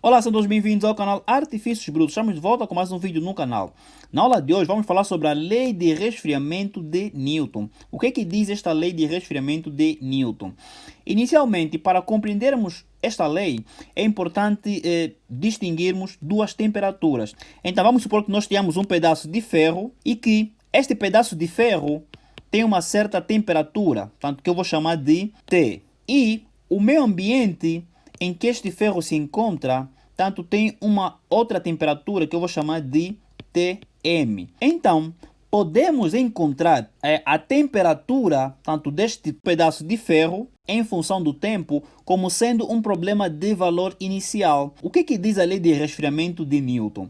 Olá, sejam todos bem-vindos ao canal Artifícios Brutos. Estamos de volta com mais um vídeo no canal. Na aula de hoje vamos falar sobre a lei de resfriamento de Newton. O que é que diz esta lei de resfriamento de Newton? Inicialmente, para compreendermos esta lei, é importante distinguirmos duas temperaturas. Então vamos supor que nós tenhamos um pedaço de ferro e que este pedaço de ferro tem uma certa temperatura, tanto que eu vou chamar de T. E o meio ambiente em que este ferro se encontra, tanto tem uma outra temperatura que eu vou chamar de Tm. Então, podemos encontrar a temperatura, tanto deste pedaço de ferro, em função do tempo, como sendo um problema de valor inicial. O que diz a lei de resfriamento de Newton?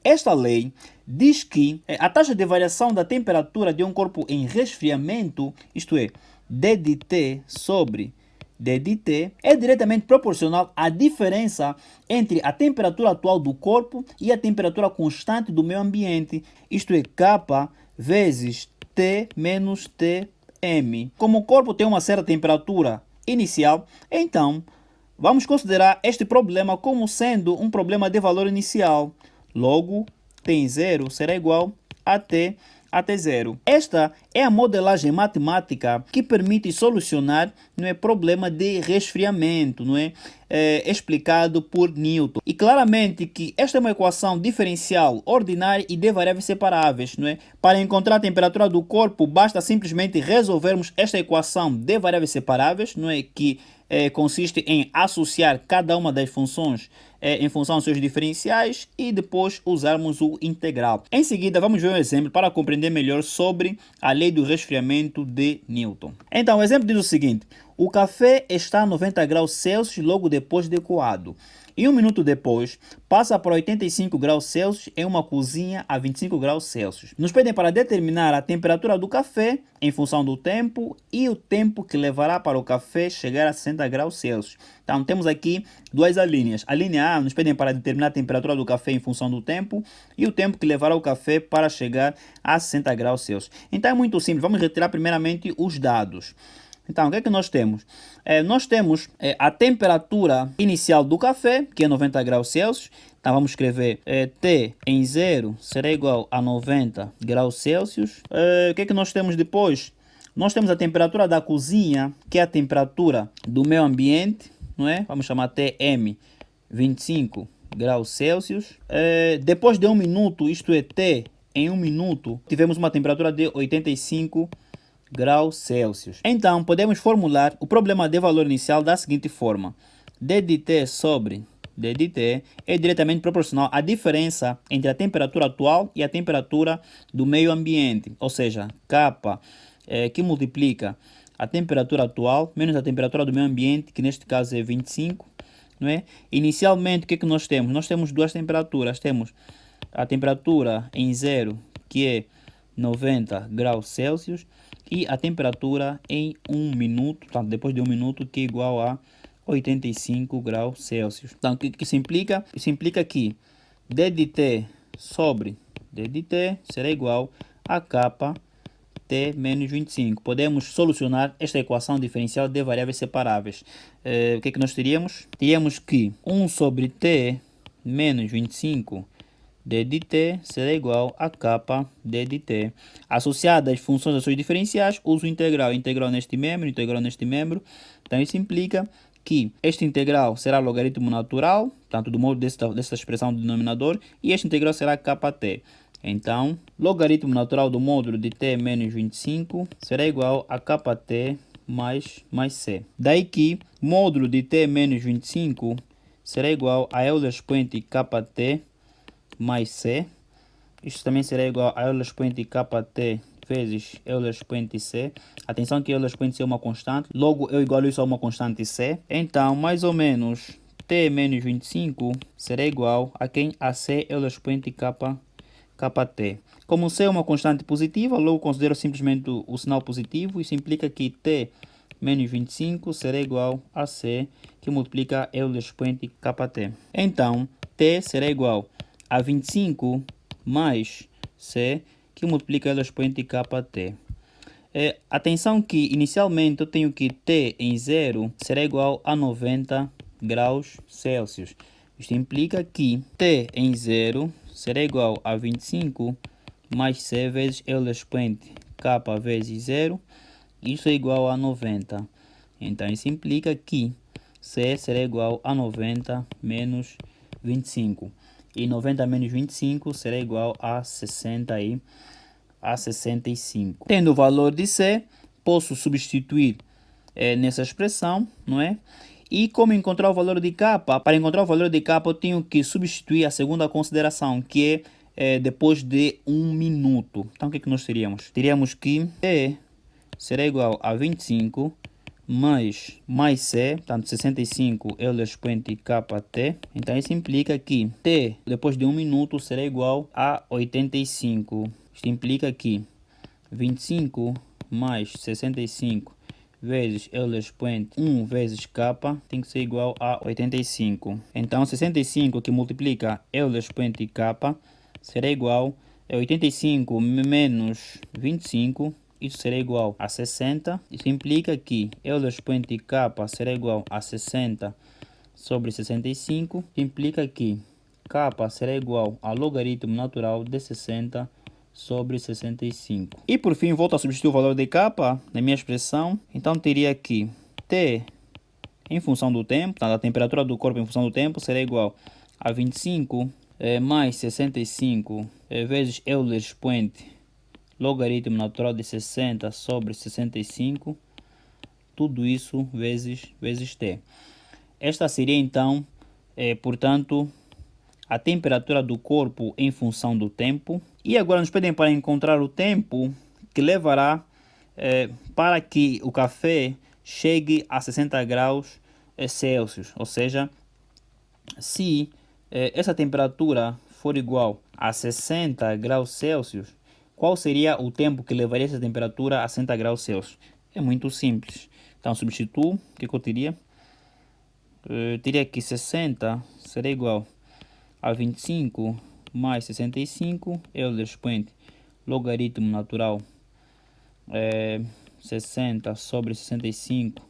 Esta lei diz que a taxa de variação da temperatura de um corpo em resfriamento, isto é, d de T sobre d de T, é diretamente proporcional à diferença entre a temperatura atual do corpo e a temperatura constante do meio ambiente, isto é, K vezes T menos Tm. Como o corpo tem uma certa temperatura inicial, então vamos considerar este problema como sendo um problema de valor inicial. Logo, T0 será igual a T até zero. Esta é a modelagem matemática que permite solucionar problema de resfriamento, explicado por Newton. E claramente que esta é uma equação diferencial ordinária e de variáveis separáveis. Para encontrar a temperatura do corpo, basta simplesmente resolvermos esta equação de variáveis separáveis, que consiste em associar cada uma das funções em função dos seus diferenciais e depois usarmos o integral. Em seguida, vamos ver um exemplo para compreender melhor sobre a lei do resfriamento de Newton. Então, o exemplo diz o seguinte: o café está a 90 graus Celsius logo depois de coado. E um minuto depois, passa para 85 graus Celsius em uma cozinha a 25 graus Celsius. Nos pedem para determinar a temperatura do café em função do tempo e o tempo que levará para o café chegar a 60 graus Celsius. Então, temos aqui duas alíneas. A linha A nos pedem para determinar a temperatura do café em função do tempo e o tempo que levará o café para chegar a 60 graus Celsius. Então, é muito simples. Vamos retirar primeiramente os dados. Então, o que é que nós temos? Nós temos a temperatura inicial do café, que é 90 graus Celsius. Então, vamos escrever T em 0 será igual a 90 graus Celsius. O que é que nós temos depois? Nós temos a temperatura da cozinha, que é a temperatura do meio ambiente, Vamos chamar Tm 25 graus Celsius. Depois de um minuto, isto é T em um minuto, tivemos uma temperatura de 85 graus Celsius. Então, podemos formular o problema de valor inicial da seguinte forma: d de T sobre d de T é diretamente proporcional à diferença entre a temperatura atual e a temperatura do meio ambiente, ou seja, K que multiplica a temperatura atual menos a temperatura do meio ambiente, que neste caso é 25, Inicialmente, o que é que nós temos? Nós temos duas temperaturas. Temos a temperatura em 0, que é 90 graus Celsius, e a temperatura em 1 minuto, portanto, depois de 1 minuto, que é igual a 85 graus Celsius. Então, o que se implica? Isso implica que d de T sobre d de T será igual a K T menos 25. Podemos solucionar esta equação diferencial de variáveis separáveis. O que é que nós teríamos? Teríamos que 1 sobre T menos 25 d de T será igual a K d de T. Associada às funções das suas diferenciais, uso o integral. Integral neste membro, integral neste membro. Então, isso implica que este integral será logaritmo natural, tanto do modo desta expressão do denominador, e este integral será Kt. Então, logaritmo natural do módulo de T menos 25 será igual a Kt mais C. Daí que módulo de T menos 25 será igual a Euler expoente Kt mais C. Isto também será igual a Euler expoente Kt vezes Euler expoente C. Atenção que Euler expoente C é uma constante, logo eu igualo isso a uma constante C. Então, mais ou menos, T menos 25 será igual a quem? A C Euler expoente Kt. Como C é uma constante positiva, logo considero simplesmente o sinal positivo. Isso implica que T menos 25 será igual a C, que multiplica Euler expoente Kt. Então, T será igual a 25 mais C, que multiplica Euler expoente Kt. Atenção que inicialmente eu tenho que T em 0 será igual a 90 graus Celsius. Isto implica que T em 0 será igual a 25 mais C vezes L expoente K vezes 0. Isso é igual a 90. Então, isso implica que C será igual a 90 menos 25. E 90 menos 25 será igual a 65. Tendo o valor de C, posso substituir nessa expressão, não é? E como encontrar o valor de K? Para encontrar o valor de K, eu tenho que substituir a segunda consideração, que é depois de 1 minuto. Então, o que nós teríamos? Teríamos que T será igual a 25 mais C, portanto 65 L expoente KT. Então, isso implica que T, depois de 1 minuto, será igual a 85. Isto implica que 25 mais 65 vezes L expoente 1 vezes K tem que ser igual a 85. Então, 65 que multiplica L expoente K será igual a 85 menos 25. Isso será igual a 60. Isso implica que L expoente K será igual a 60 sobre 65. Implica que K será igual ao logaritmo natural de 60 sobre 65. E por fim, volto a substituir o valor de K na minha expressão. Então, teria que T em função do tempo, a temperatura do corpo em função do tempo, será igual a 25 mais 65 vezes L expoente logaritmo natural de 60 sobre 65, tudo isso vezes T. Esta seria então, portanto, a temperatura do corpo em função do tempo. E agora nos pedem para encontrar o tempo que levará para que o café chegue a 60 graus Celsius. Ou seja, se essa temperatura for igual a 60 graus Celsius, qual seria o tempo que levaria essa temperatura a 60 graus Celsius? É muito simples. Então, substituo. O que eu teria? Teria que 60 será igual a 25 mais 65. L expoente logaritmo natural 60 sobre 65.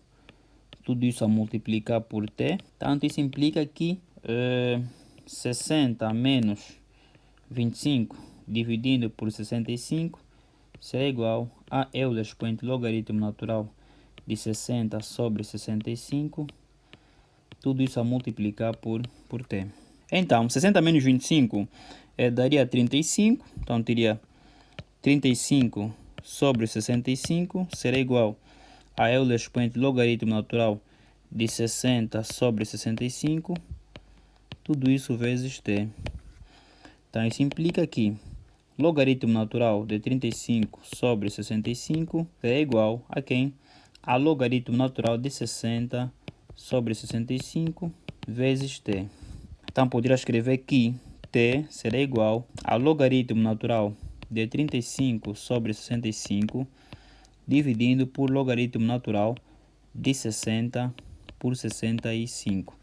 Tudo isso a multiplicar por T. Tanto isso implica que 60 menos 25 dividindo por 65 será igual a L expoente logaritmo natural de 60 sobre 65. Tudo isso a multiplicar por T. Então, 60 menos 25 daria 35. Então, teria 35 sobre 65 será igual a L expoente logaritmo natural de 60 sobre 65. Tudo isso vezes T. Então, isso implica que logaritmo natural de 35 sobre 65 é igual a quem? A logaritmo natural de 60 sobre 65 vezes T. Então, poderia escrever que T será igual a logaritmo natural de 35 sobre 65 dividindo por logaritmo natural de 60 por 65.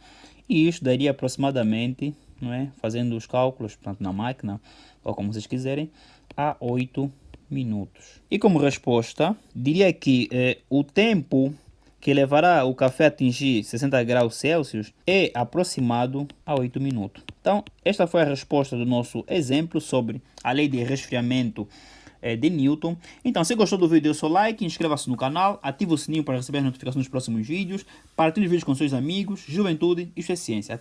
E isso daria aproximadamente, não é? Fazendo os cálculos, portanto, na máquina, ou como vocês quiserem, a 8 minutos. E como resposta, diria que o tempo que levará o café a atingir 60 graus Celsius é aproximado a 8 minutos. Então, esta foi a resposta do nosso exemplo sobre a lei de resfriamento de Newton. Então, se gostou do vídeo, dê o seu like, inscreva-se no canal, ative o sininho para receber as notificações dos próximos vídeos, partilhe os vídeos com seus amigos. Juventude, isso é ciência.